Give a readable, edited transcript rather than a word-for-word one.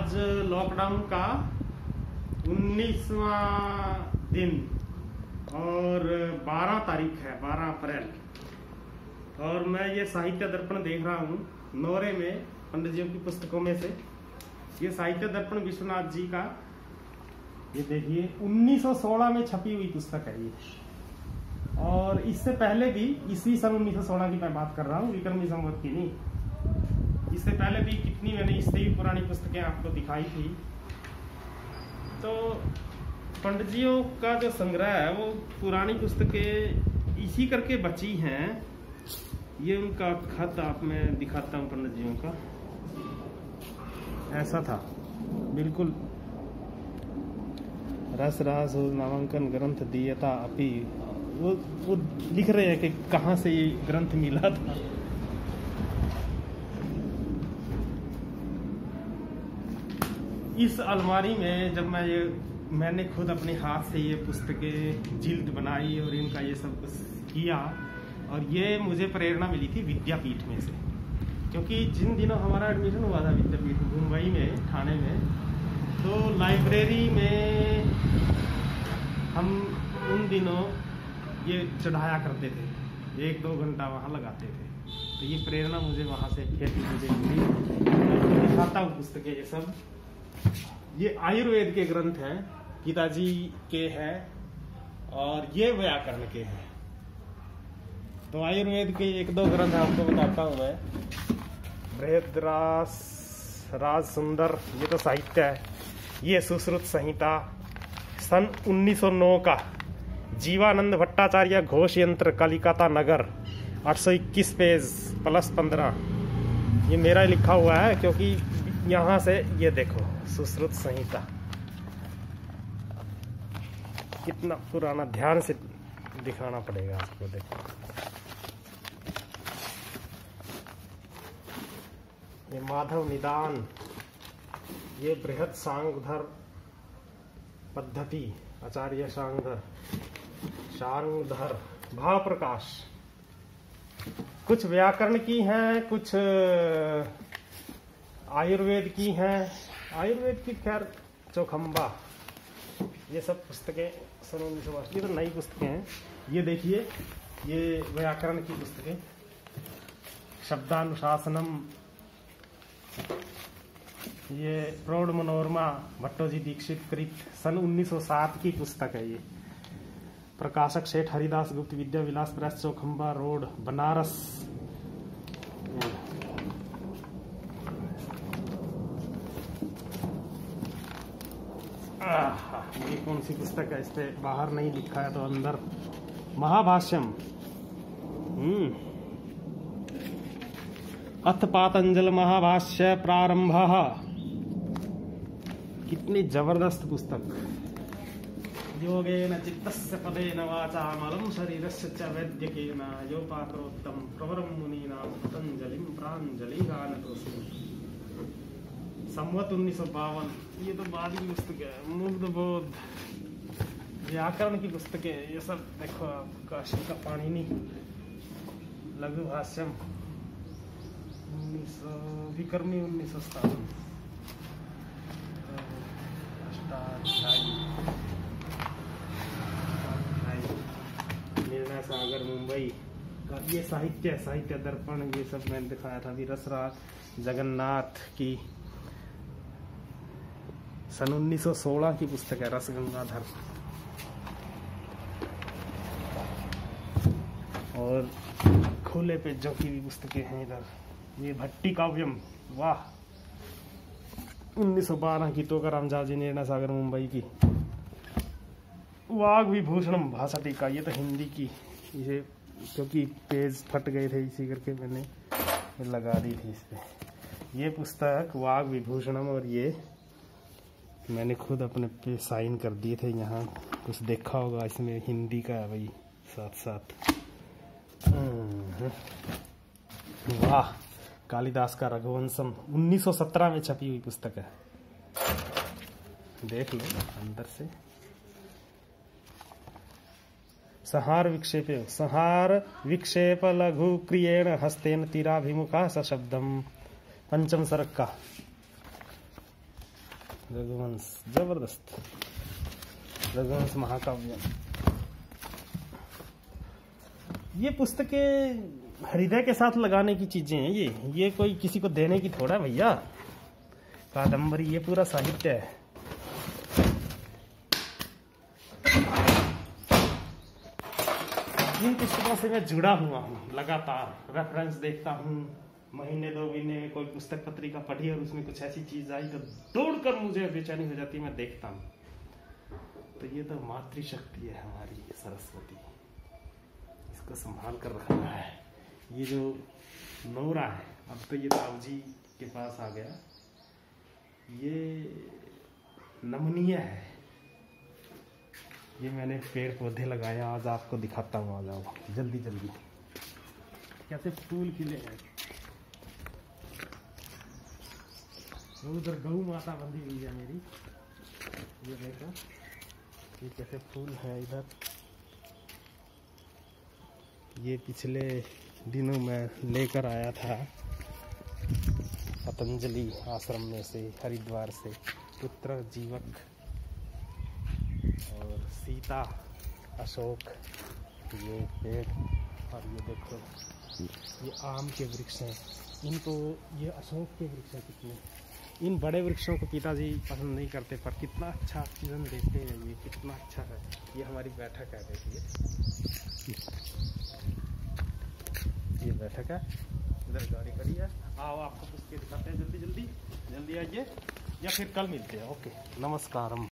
आज लॉकडाउन का 19वां दिन और 12 तारीख है, 12 अप्रैल। और मैं ये साहित्य दर्पण देख रहा हूँ नौरे में, पंडित जी की पुस्तकों में से। ये साहित्य दर्पण विश्वनाथ जी का, ये देखिए 1916 में छपी हुई पुस्तक है ये। और इससे पहले भी, ईस्वी सन 1916 की मैं बात कर रहा हूँ, विक्रमी संवत की नहीं। इससे पहले भी कितनी मैंने इससे भी पुरानी पुस्तकें आपको दिखाई थी। तो पंडित जियों का जो संग्रह है वो पुरानी पुस्तकें इसी करके बची हैं। ये उनका खत आप मैं दिखाता हूँ पंडित जियों का। ऐसा था बिल्कुल। रस रास नामांकन ग्रंथ दियता अपि, वो लिख रहे हैं कि कहाँ से ये ग्रंथ मिला था। इस अलमारी में जब मैंने खुद अपने हाथ से ये पुस्तकें जिल्द बनाई और इनका ये सब कुछ किया, और ये मुझे प्रेरणा मिली थी विद्यापीठ में से। क्योंकि जिन दिनों हमारा एडमिशन हुआ था विद्यापीठ मुंबई में, ठाणे में, तो लाइब्रेरी में हम उन दिनों ये चढ़ाया करते थे, 1-2 घंटा वहाँ लगाते थे। तो ये प्रेरणा मुझे वहाँ से फिर मुझे मिली। मैं दिखाता हूँ पुस्तकें ये सब। ये आयुर्वेद के ग्रंथ हैं, पिताजी के हैं, और ये व्याकरण के हैं। तो आयुर्वेद के 1-2 ग्रंथ आपको बताता हूँ मैं। बृहद्रास राज सुंदर, ये तो साहित्य है। ये सुश्रुत संहिता सन 1909 का, जीवानंद भट्टाचार्य घोष यंत्र, कलिकता नगर, 821 पेज +15। ये मेरा लिखा हुआ है, क्योंकि यहाँ से ये देखो सुश्रुत संहिता कितना पुराना, ध्यान से दिखाना पड़ेगा आपको। देखो ये माधव निदान, ये बृहद सांगधर पद्धति, आचार्य सांगधर भाव प्रकाश। कुछ व्याकरण की हैं, कुछ आयुर्वेद की हैं। आयुर्वेद की खैर चौखंबा, ये सब पुस्तकें सन 1982। ये तो नई पुस्तकें हैं। ये देखिए, ये व्याकरण की पुस्तकें, शब्दानुशासनम, ये प्रौढ़ मनोरमा भट्टोजी दीक्षित कृत, सन 1907 की पुस्तक है ये। प्रकाशक सेठ हरिदास गुप्त, विद्या विलास प्रेस, चौखंबा रोड, बनारस। ये कौन सी पुस्तक है? इस पे बाहर नहीं लिखा है तो अंदर। महाभाष्यम, अथ पातंजल महाभाष्य प्रारंभ। कितनी जबरदस्त पुस्तक। योगेन चित्तस्य पदेन वाचा मलं शरीरस्य च वैद्यकेन योपाकरोत्तम प्रवरं मुनीनां पतंजलिं प्राञ्जलिगानतोऽस्मि। संवत 1952। ये तो बाद की पुस्तक है। मुग्ध बोध, व्याकरण की पुस्तकें, ये सब देखो। काशी का पाणिनि, लघु भाष्यम, विक्रमी 1957। निर्णय सागर मुंबई का ये साहित्य दर्पण, ये सब मैंने दिखाया था। रसराज जगन्नाथ की सन 1916 की पुस्तक है, रस गंगाधर। और खुले पेजों की भी पुस्तकें हैं इधर। ये भट्टी काव्यम, वाह, 1912 की। टोकाराम जाजी, निर्णय सागर मुंबई की। वाग विभूषणम भाषा टीका, ये तो हिंदी की। इसे क्योंकि पेज फट गए थे, इसी करके मैंने लगा दी थी इस पे। ये पुस्तक वाग विभूषणम, और ये मैंने खुद अपने पे साइन कर दिए थे। यहाँ कुछ देखा होगा, इसमें हिंदी का है भाई साथ साथ। वाह, कालिदास का रघुवंशम 1917 में छपी हुई पुस्तक है। देख लो अंदर से। संहार विक्षेप लघु क्रियेण हस्तेन तीराभिमुखा सशब्दम, पंचम सर्ग का। रघुवंश जबरदस्त, रघुवंश महाकाव्य। ये पुस्तकें हृदय के साथ लगाने की चीजें हैं। ये कोई किसी को देने की थोड़ा भैया। कादम्बरी ये पूरा साहित्य है। इन पुस्तकों से मैं जुड़ा हुआ हूँ, लगातार रेफरेंस देखता हूँ। महीने 2 महीने में कोई पुस्तक पत्रिका पढ़ी और उसमें कुछ ऐसी चीज आई तो दौड़कर मुझे बेचैनी हो जाती है, मैं देखता हूँ। तो ये तो मातृशक्ति है हमारी सरस्वती, इसको संभाल कर रखना है। ये जो नौरा है, अब तो ये ताऊ जी के पास आ गया, ये नमनीय है। ये मैंने पेड़ पौधे लगाए, आज आपको दिखाता हूँ। आ जाओ जल्दी जल्दी, कैसे फूल खिले हैं। उधर गऊ माता बंधी हुई है मेरी, ये देखो ये कैसे फूल है इधर। ये पिछले दिनों में लेकर आया था पतंजलि आश्रम में से, हरिद्वार से, पुत्र जीवक और सीता अशोक ये पेड़। और ये देखो ये आम के वृक्ष हैं, इनको ये अशोक के वृक्ष हैं कितने। इन बड़े वृक्षों को पिताजी पसंद नहीं करते, पर कितना अच्छा ऑक्सीजन देते हैं, ये कितना अच्छा है। ये हमारी बैठक है, देखिए ये बैठक है, इधर गाड़ी खड़ी है। आओ आपको पुस्तकें दिखाते हैं, जल्दी जल्दी जल्दी आइए, या फिर कल मिलते हैं। ओके, नमस्कारम।